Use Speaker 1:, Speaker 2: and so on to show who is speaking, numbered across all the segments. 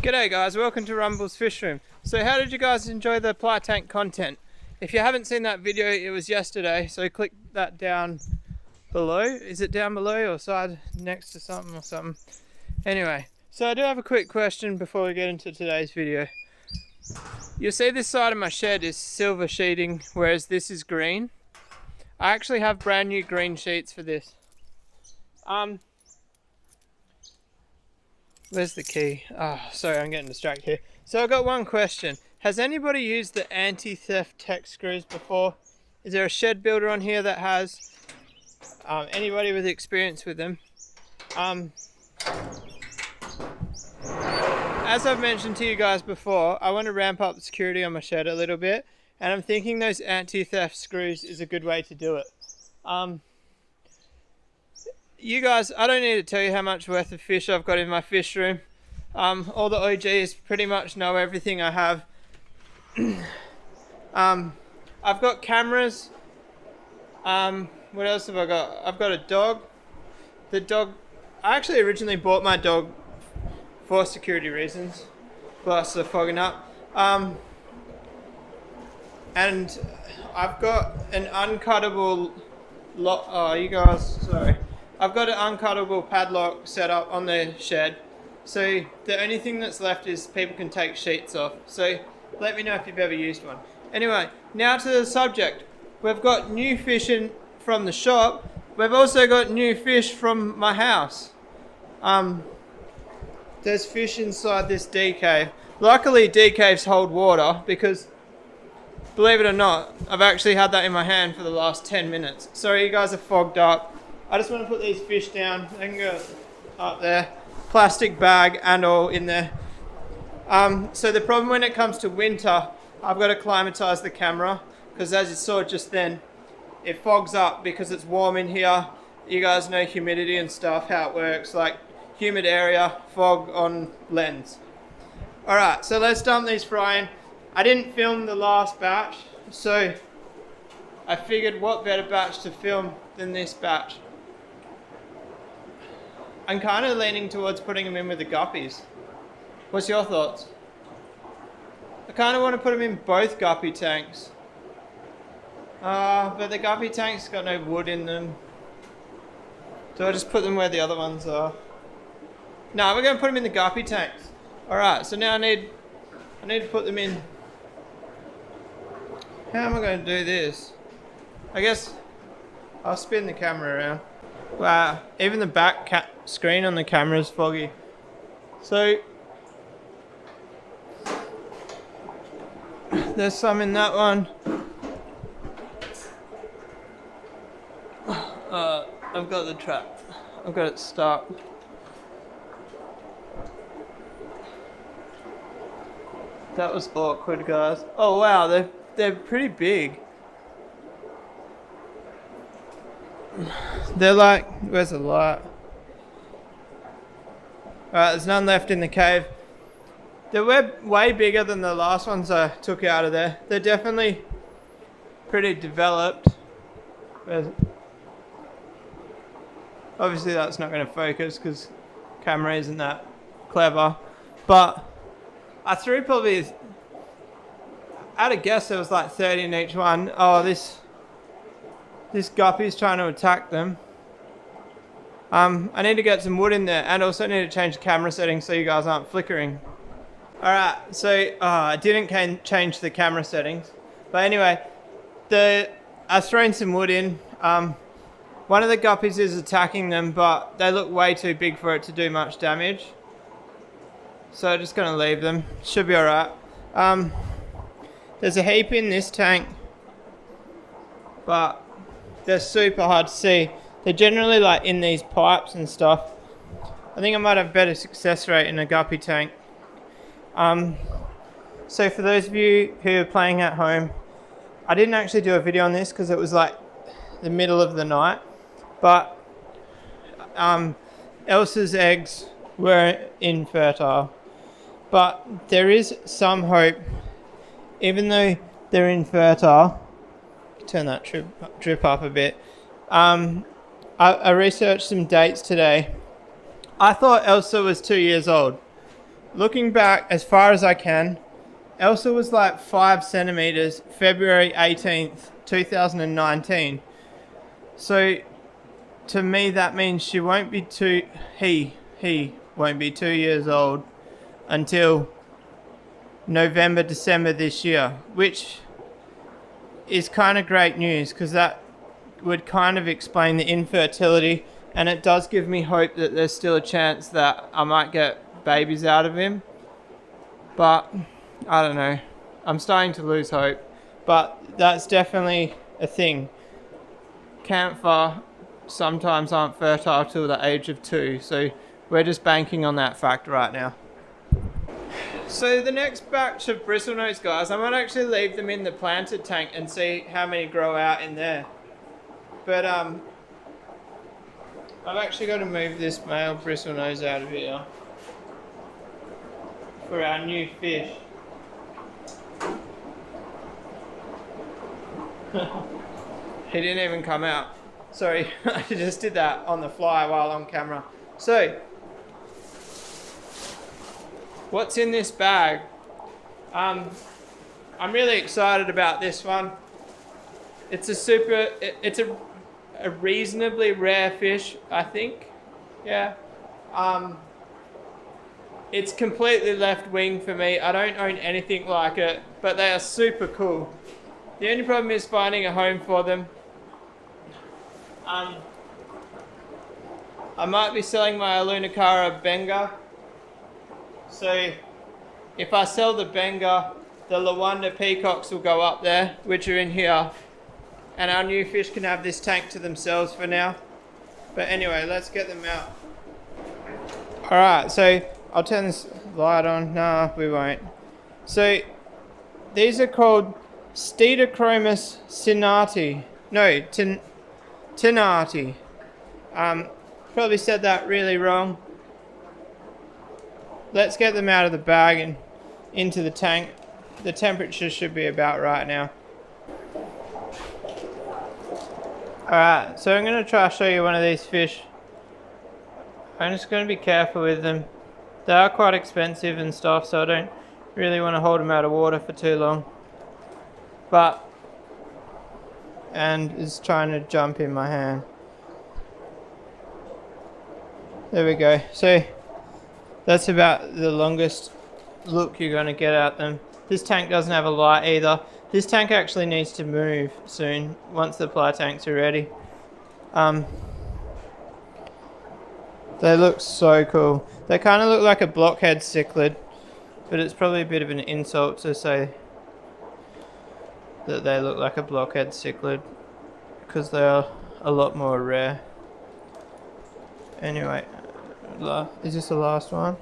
Speaker 1: G'day guys, welcome to Rumble's Fish Room. So how did you guys enjoy the ply tank content? If you haven't seen that video, it was yesterday, so click that down below. Is it down below or side next to something or something? Anyway, so I do have a quick question before we get into today's video. You'll see this side of my shed is silver sheeting, whereas this is green. I actually have brand new green sheets for this. Where's the key? Oh, sorry, I'm getting distracted here. So I've got one question. Has anybody used the anti-theft tech screws before? Is there a shed builder on here that has? Anybody with experience with them? As I've mentioned to you guys before, I want to ramp up the security on my shed a little bit, and I'm thinking those anti-theft screws is a good way to do it. You guys, I don't need to tell you how much worth of fish I've got in my fish room. All the OGs pretty much know everything I have. I've got cameras. What else have I got? I've got a dog. The dog, I actually originally bought my dog for security reasons. Plus the fogging up. And I've got an uncuttable lock. Oh, you guys, sorry. I've got an uncuttable padlock set up on the shed, so the only thing that's left is people can take sheets off. So let me know if you've ever used one. Anyway, now to the subject. We've got new fish in from the shop. We've also got new fish from my house. There's fish inside this D cave. Luckily D caves hold water because, believe it or not, I've actually had that in my hand for the last 10 minutes. Sorry you guys are fogged up. I just want to put these fish down. They can go up there. Plastic bag and all in there. So the problem when it comes to winter, I've got to climatize the camera because as you saw just then, it fogs up because it's warm in here. You guys know humidity and stuff, how it works. Like humid area, fog on lens. Alright, so let's dump these frying. I didn't film the last batch, so I figured what better batch to film than this batch. I'm kind of leaning towards putting them in with the guppies. What's your thoughts? I kind of want to put them in both guppy tanks. But the guppy tank's got no wood in them. So I just put them where the other ones are. No, we're going to put them in the guppy tanks. Alright, so now I need to put them in. How am I going to do this? I guess I'll spin the camera around. Wow, even the back screen on the camera is foggy. So there's some in that one. I've got the trap. I've got it stuck. That was awkward, guys. Oh wow, they're pretty big. They're like, where's the light? Alright, there's none left in the cave. They were way bigger than the last ones I took out of there. They're definitely pretty developed. Obviously that's not going to focus because camera isn't that clever. But I threw probably, at a guess there was like 30 in each one. Oh, this guppy's trying to attack them. I need to get some wood in there and also need to change the camera settings so you guys aren't flickering. Alright, so I didn't change the camera settings. But anyway, I've thrown some wood in. One of the guppies is attacking them, but they look way too big for it to do much damage. So I'm just going to leave them. Should be alright. There's a heap in this tank, but they're super hard to see. They're generally like in these pipes and stuff. I think I might have better success rate in a guppy tank. So for those of you who are playing at home, I didn't actually do a video on this because it was like the middle of the night. But Elsa's eggs were infertile. But there is some hope, even though they're infertile. Turn that drip up a bit. I researched some dates today. I thought Elsa was 2 years old. looking back as far as I can, Elsa was like 5 centimeters February 18th, 2019. So to me that means she won't be he won't be 2 years old until November, December this year, which is kind of great news because that would kind of explain the infertility, and it does give me hope that there's still a chance that I might get babies out of him. But I don't know, I'm starting to lose hope, but that's definitely a thing. Camphor sometimes aren't fertile till the age of 2, so we're just banking on that fact right now. So the next batch of bristlenose guys, I might actually leave them in the planted tank and see how many grow out in there. But I've actually got to move this male bristlenose out of here for our new fish. He didn't even come out. Sorry, I just did that on the fly while on camera. So, what's in this bag? I'm really excited about this one. It's a reasonably rare fish, I think. Yeah. It's completely left wing for me. I don't own anything like it, but they are super cool. The only problem is finding a home for them. I might be selling my Alunacara Benga. So if I sell the Benga, the Lawanda peacocks will go up there, which are in here. And our new fish can have this tank to themselves for now. But anyway, let's get them out. Alright, so I'll turn this light on. Nah, we won't. So these are called Stenochromis cinnati. No, Tinati. Probably said that really wrong. Let's get them out of the bag and into the tank. The temperature should be about right now. Alright, so I'm going to try to show you one of these fish. I'm just going to be careful with them. They are quite expensive and stuff, so I don't really want to hold them out of water for too long. And it's trying to jump in my hand. There we go. So that's about the longest look you're going to get at them. This tank doesn't have a light either. This tank actually needs to move soon once the ply tanks are ready. They look so cool. They kind of look like a blockhead cichlid, but it's probably a bit of an insult to say that they look like a blockhead cichlid because they are a lot more rare. Anyway, is this the last one?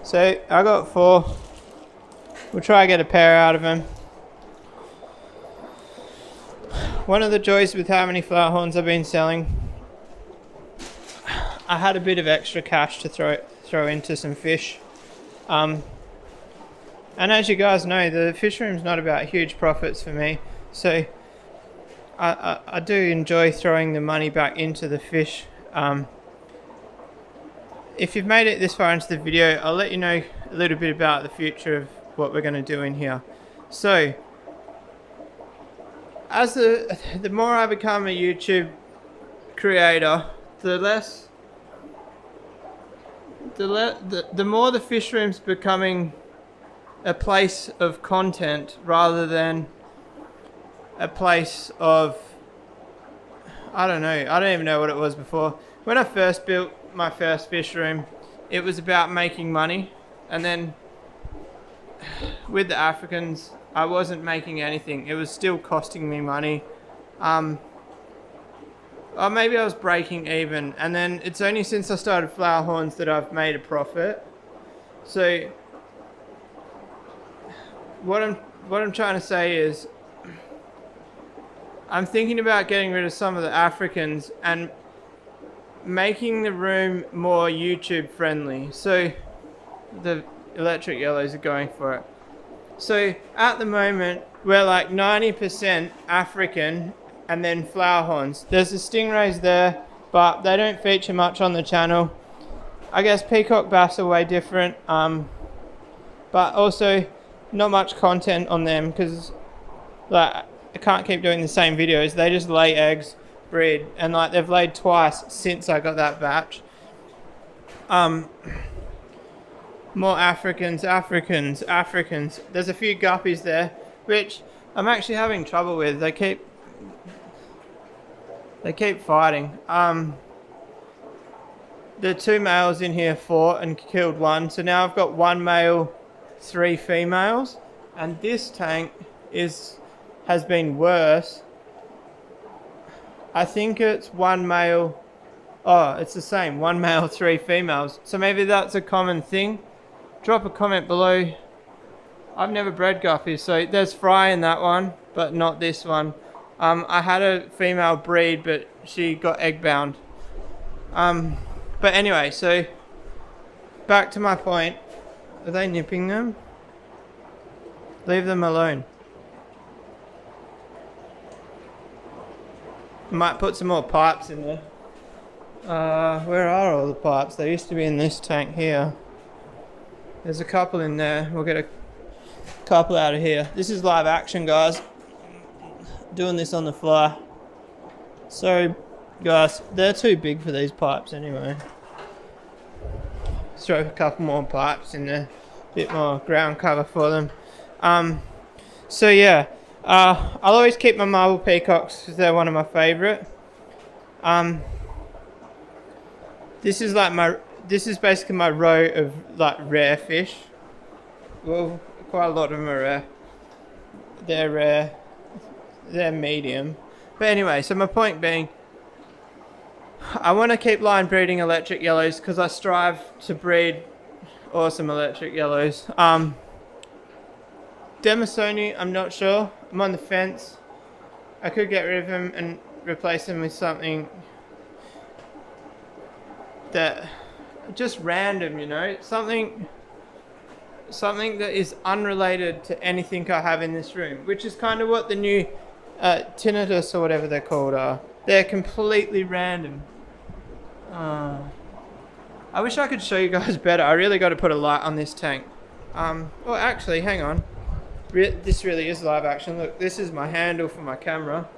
Speaker 1: So I got 4. We'll try to get a pair out of them. One of the joys with how many flower horns I've been selling, I had a bit of extra cash to throw into some fish. And as you guys know, the fish room's not about huge profits for me, so I do enjoy throwing the money back into the fish. If you've made it this far into the video, I'll let you know a little bit about the future of what we're going to do in here. So, as the more I become a YouTube creator, the more the fish room's becoming a place of content rather than a place of, I don't know, I don't even know what it was before. When I first built my first fish room, it was about making money, and then with the Africans I wasn't making anything. It was still costing me money. Or maybe I was breaking even, and then it's only since I started flower horns that I've made a profit. So what I'm trying to say is, I'm thinking about getting rid of some of the Africans and making the room more YouTube friendly. So the electric yellows are going for it. So at the moment we're like 90% African and then flower horns. There's the stingrays there, but they don't feature much on the channel. I guess peacock bass are way different, but also not much content on them because like I can't keep doing the same videos. They just lay eggs, breed, and like they've laid twice since I got that batch. More Africans. There's a few guppies there, which I'm actually having trouble with. They keep fighting. The 2 males in here fought and killed one, so now I've got 1 male, 3 females, and this tank has been worse. I think it's 1 male. Oh, it's the same. 1 male, 3 females. So maybe that's a common thing. Drop a comment below. I've never bred guppies, so there's fry in that one, but not this one. I had a female breed, but she got egg bound. But anyway, so back to my point. Are they nipping them? Leave them alone. Might put some more pipes in there. Where are all the pipes? They used to be in this tank here. There's a couple in there. We'll get a couple out of here. This is live action, guys. Doing this on the fly. So, guys, they're too big for these pipes anyway. Let's throw a couple more pipes in there. Bit more ground cover for them. So yeah, I'll always keep my marble peacocks because they're one of my favourite. This is basically my row of like rare fish. Well, quite a lot of them are rare. They're rare. They're medium. But anyway, so my point being, I want to keep line breeding electric yellows because I strive to breed awesome electric yellows. Demisoni, I'm not sure. I'm on the fence. I could get rid of him and replace him with something that just random, you know, something that is unrelated to anything I have in this room, which is kind of what the new tinnitus or whatever they're called are. They're completely random. I wish I could show you guys better. I really got to put a light on this tank. Well, actually, hang on. This really is live action. Look, this is my handle for my camera.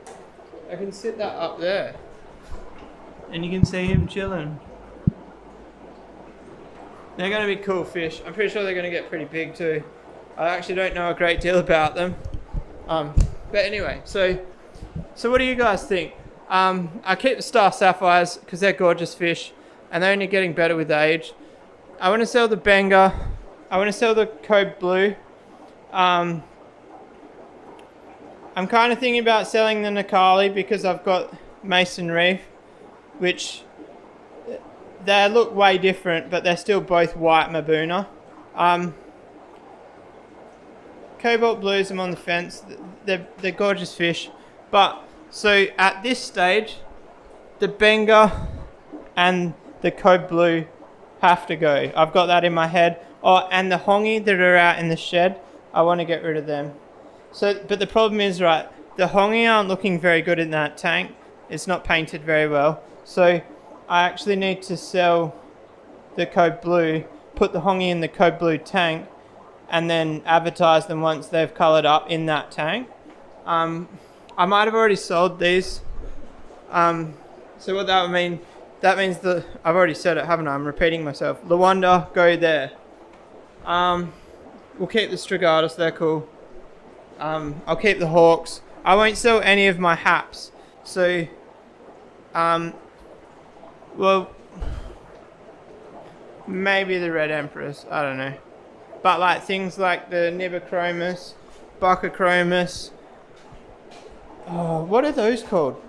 Speaker 1: I can sit that up there, and you can see him chilling. They're going to be cool fish. I'm pretty sure they're going to get pretty big too. I actually don't know a great deal about them. But anyway, so what do you guys think? I keep the star sapphires because they're gorgeous fish and they're only getting better with age. I want to sell the Benga. I want to sell the Code Blue. I'm kind of thinking about selling the Nikali because I've got Mason Reef, which they look way different, but they're still both white Mabuna. Cobalt Blues, I'm on the fence. They're gorgeous fish. But, so at this stage, the Benga and the Code Blue have to go. I've got that in my head. Oh, and the Hongi that are out in the shed, I want to get rid of them. So, but the problem is, right, the Hongi aren't looking very good in that tank. It's not painted very well. So I actually need to sell the Code Blue, put the Hongi in the Code Blue tank, and then advertise them once they've coloured up in that tank. I might have already sold these. So what that would mean, that means that I've already said it, haven't I? I'm repeating myself. Luanda, go there. We'll keep the Strigatus, they're cool. I'll keep the Hawks. I won't sell any of my Haps. So, well, maybe the Red Empress, I don't know. But like things like the Nibochromis, Bocochromis, what are those called?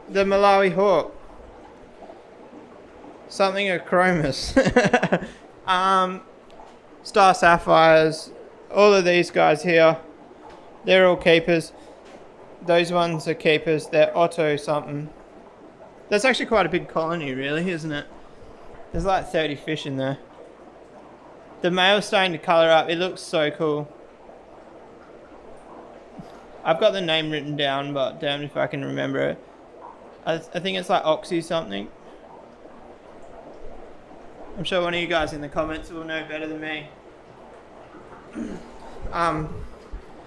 Speaker 1: The Malawi Hawk. Something achromis. Star Sapphires, all of these guys here, they're all keepers. Those ones are keepers, they're Otto something. That's actually quite a big colony really, isn't it? There's like 30 fish in there. The male's starting to colour up, it looks so cool. I've got the name written down, but damn if I can remember it. I think it's like Oxy something. I'm sure one of you guys in the comments will know better than me.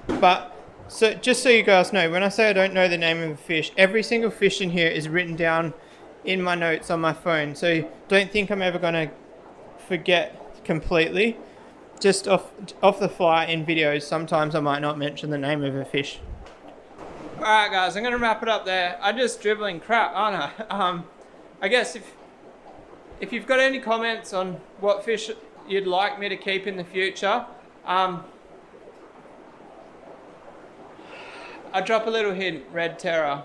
Speaker 1: But so just so you guys know, when I say I don't know the name of a fish, every single fish in here is written down in my notes on my phone. So don't think I'm ever gonna forget completely. Just off the fly in videos, sometimes I might not mention the name of a fish. Alright guys, I'm gonna wrap it up there. I'm just dribbling crap, aren't I? I guess if you've got any comments on what fish you'd like me to keep in the future, I'll drop a little hint, red terror.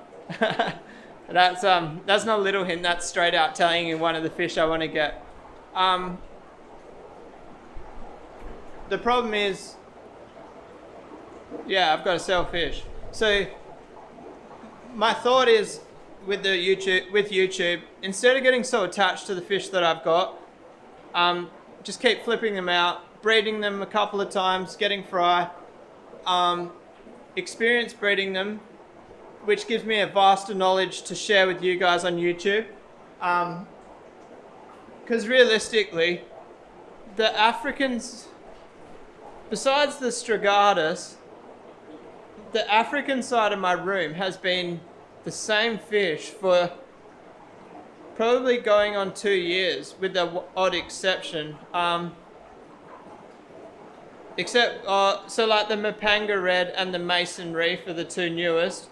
Speaker 1: That's not a little hint, that's straight out telling you one of the fish I want to get. The problem is, yeah, I've got to sell fish. So my thought is with YouTube, instead of getting so attached to the fish that I've got, just keep flipping them out, breeding them a couple of times, getting fry, experience breeding them, which gives me a vaster knowledge to share with you guys on YouTube. Because realistically, the Africans, besides the Strigatus, the African side of my room has been the same fish for probably going on 2 years, with the odd exception. So like the Mapanga Red and the Mason Reef are the two newest.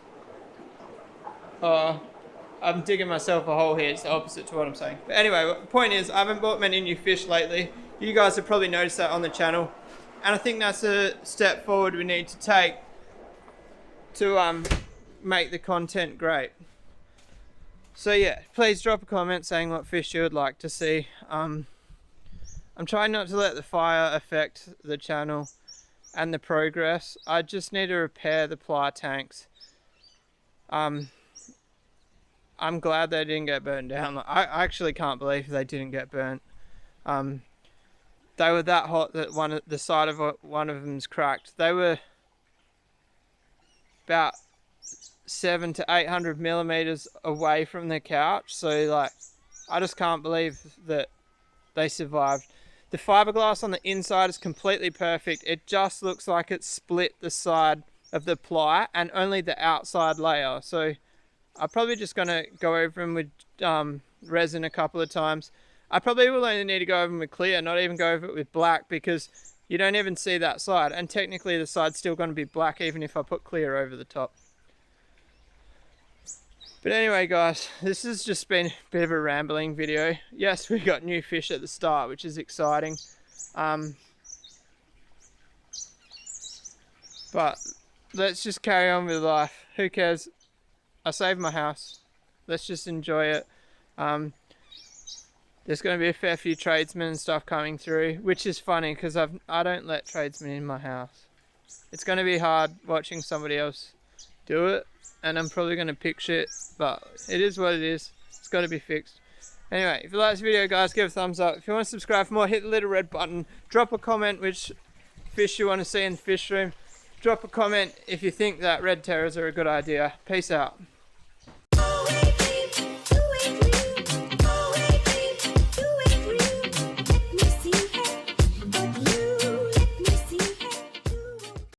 Speaker 1: I'm digging myself a hole here, it's the opposite to what I'm saying. But anyway, the point is, I haven't bought many new fish lately. You guys have probably noticed that on the channel. And I think that's a step forward we need to take to make the content great. So yeah, please drop a comment saying what fish you would like to see. I'm trying not to let the fire affect the channel and the progress. I just need to repair the ply tanks. I'm glad they didn't get burnt down. I actually can't believe they didn't get burnt. They were that hot that the side of one of them's cracked. They were about 700 to 800 millimeters away from the couch. So like, I just can't believe that they survived. The fiberglass on the inside is completely perfect. It just looks like it split the side of the ply and only the outside layer. So I'm probably just gonna go over them with resin a couple of times. I probably will only need to go over them with clear, not even go over it with black, because you don't even see that side. And technically the side's still gonna be black even if I put clear over the top. But anyway guys, this has just been a bit of a rambling video. Yes, we got new fish at the start, which is exciting. But let's just carry on with life. Who cares? I saved my house. Let's just enjoy it. There's going to be a fair few tradesmen and stuff coming through, which is funny because I don't let tradesmen in my house. It's going to be hard watching somebody else do it, and I'm probably going to pick shit, but it is what it is. It's got to be fixed. Anyway, if you like this video guys, give it a thumbs up. If you want to subscribe for more, hit the little red button. Drop a comment which fish you want to see in the fish room. Drop a comment if you think that red terrors are a good idea. Peace out.